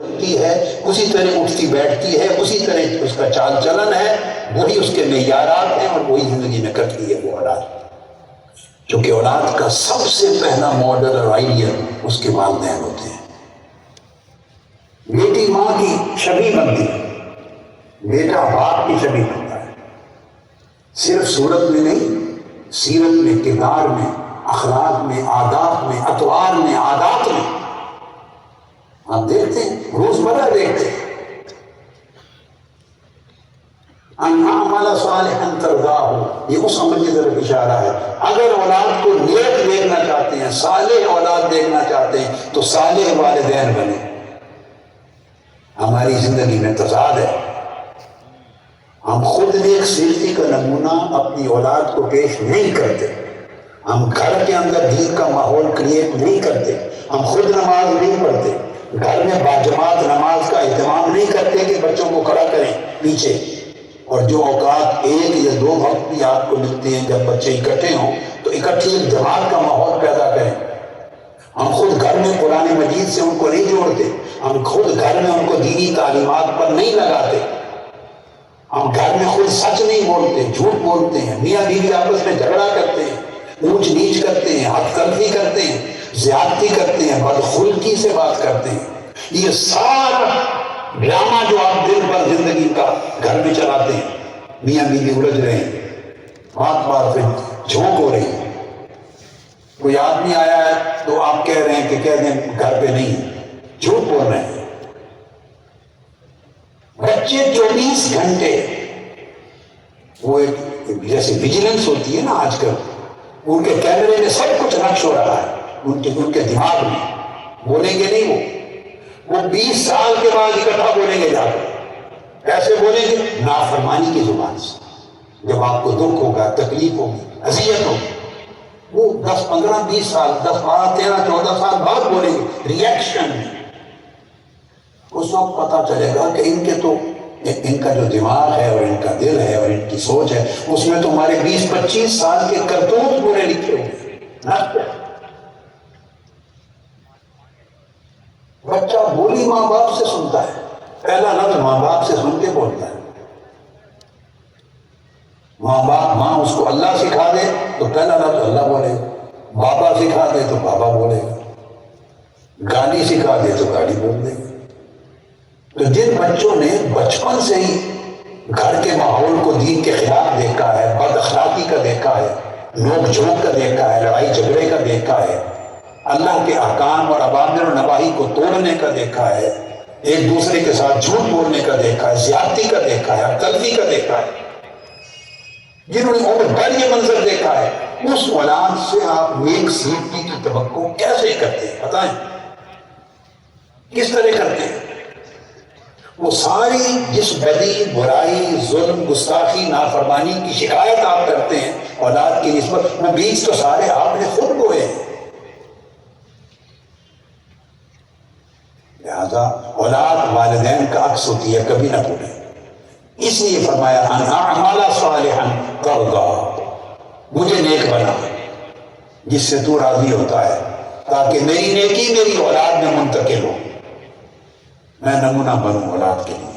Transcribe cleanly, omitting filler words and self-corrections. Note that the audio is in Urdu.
ہوتی ہے، اسی طرح اٹھتی بیٹھتی ہے، اسی طرح اس کا چال چلن ہے، وہی اس کے معیارات ہیں اور وہی زندگی میں کرتی ہے وہ اولاد. چونکہ اولاد کا سب سے پہلا ماڈل اور آئیڈیل اس کے والدین ہوتے ہیں. بیٹی ماں کی شبیہ بنتی ہے، بیٹا باپ کی شبیہ بنتا ہے. صرف صورت میں نہیں، سیرت میں، کردار میں، اخلاق میں، آداب میں، اطوار میں، عادات میں. آپ دیکھتے ہیں، روزمرہ دیکھتے ہیں. ان اعمل صالحا ترضاه، یہ اس عمل کی طرف اشارہ ہے. اگر اولاد کو نیک دیکھنا چاہتے ہیں، صالح اولاد دیکھنا چاہتے ہیں تو صالح والدین بنے. ہماری زندگی میں تضاد ہے. ہم خود نیک سیرتی کا نمونہ اپنی اولاد کو پیش نہیں کرتے. ہم گھر کے اندر دین کا ماحول کریٹ نہیں کرتے. ہم خود نماز نہیں پڑھتے. گھر میں باجماعت نماز کا اہتمام نہیں کرتے کہ بچوں کو کھڑا کریں پیچھے. اور جو اوقات 1 یا 2 وقت بھی آپ کو ملتے ہیں جب بچے اکٹھے ہوں تو اکٹھی ایک جماعت کا ماحول پیدا کریں. ہم خود گھر میں قرآن مجید سے ان کو نہیں جوڑتے. ہم خود گھر میں ان کو دینی تعلیمات پر نہیں لگاتے. ہم گھر میں خود سچ نہیں بولتے، جھوٹ بولتے ہیں. میاں بیوی آپس میں جھگڑا کرتے ہیں، اونچ نیچ کرتے ہیں، حد تلفی کرتے ہیں، زیادتی کرتے ہیں، بدخلقی سے بات کرتے ہیں. یہ سارا ڈرامہ جو آپ دن بھر زندگی کا گھر میں چلاتے ہیں، میاں بیوی الجھ رہے ہیں، بات بات پہ جھونک ہو رہی ہے. کوئی آدمی آیا ہے تو آپ کہہ رہے ہیں کہ کہہ دیں گھر پہ نہیں ہے، جھوٹ بول رہے ہیں. بچے 24 گھنٹے وہ ایک جیسے ویجیلنس ہوتی ہے نا آج کل، ان کے کیمرے میں سب کچھ نقش ہو رہا ہے ان کے دماغ میں. بولیں گے نہیں، وہ 20 سال کے بعد اکٹھا بولیں گے جا کر. ایسے بولیں گے نافرمانی کی زبان سے. جب آپ کو دکھ ہوگا، تکلیف ہوگی، اذیت ہوگی، وہ 10 15 20 سال 10 12 13 14 سال بعد بولیں گے ریئیکشن میں. اس وقت پتا چلے گا کہ ان کا جو دماغ ہے اور ان کا دل ہے اور ان کی سوچ ہے، اس میں تمہارے 20 25 سال کے کرتوت پورے لکھے ہوئے. بچہ بولی ماں باپ سے سنتا ہے، پہلا لفظ ماں باپ سے سن کے بولتا ہے. ماں اس کو اللہ سکھا دے تو پہلا لفظ اللہ بولے گا. بابا سکھا دے تو بابا بولے گا. گالی سکھا دے تو گالی بول دے گا. تو جن بچوں نے بچپن سے ہی گھر کے ماحول کو دین کے خلاف دیکھا ہے، بد اخلاقی کا دیکھا ہے، نوک جھوک کا دیکھا ہے، لڑائی جھگڑے کا دیکھا ہے، اللہ کے احکام اور اوامر و نواہی کو توڑنے کا دیکھا ہے، ایک دوسرے کے ساتھ جھوٹ بولنے کا دیکھا ہے، زیادتی کا دیکھا ہے، تلفی کا دیکھا ہے، جنہوں نے عمر بھر یہ منظر دیکھا ہے، اس اولاد سے آپ نیک سیرتی کی توقع کیسے کرتے ہیں؟ بتائیں کس طرح کرتے ہیں؟ وہ ساری جس بدی، برائی، ظلم، گستاخی، نافرمانی کی شکایت آپ کرتے ہیں اولاد کی نسبت، وہ بیج تو سارے آپ نے خود بوئے ہیں. لہذا اولاد والدین کا عکس ہوتی ہے، کبھی نہ بھولیں. اس لیے فرمایا ان اعمل صالحا ترضاه، مجھے نیک بنا جس سے تو راضی ہوتا ہے، تاکہ میری نیکی میری اولاد میں منتقل ہو، میں نمونہ بنوں اولاد کے لیے.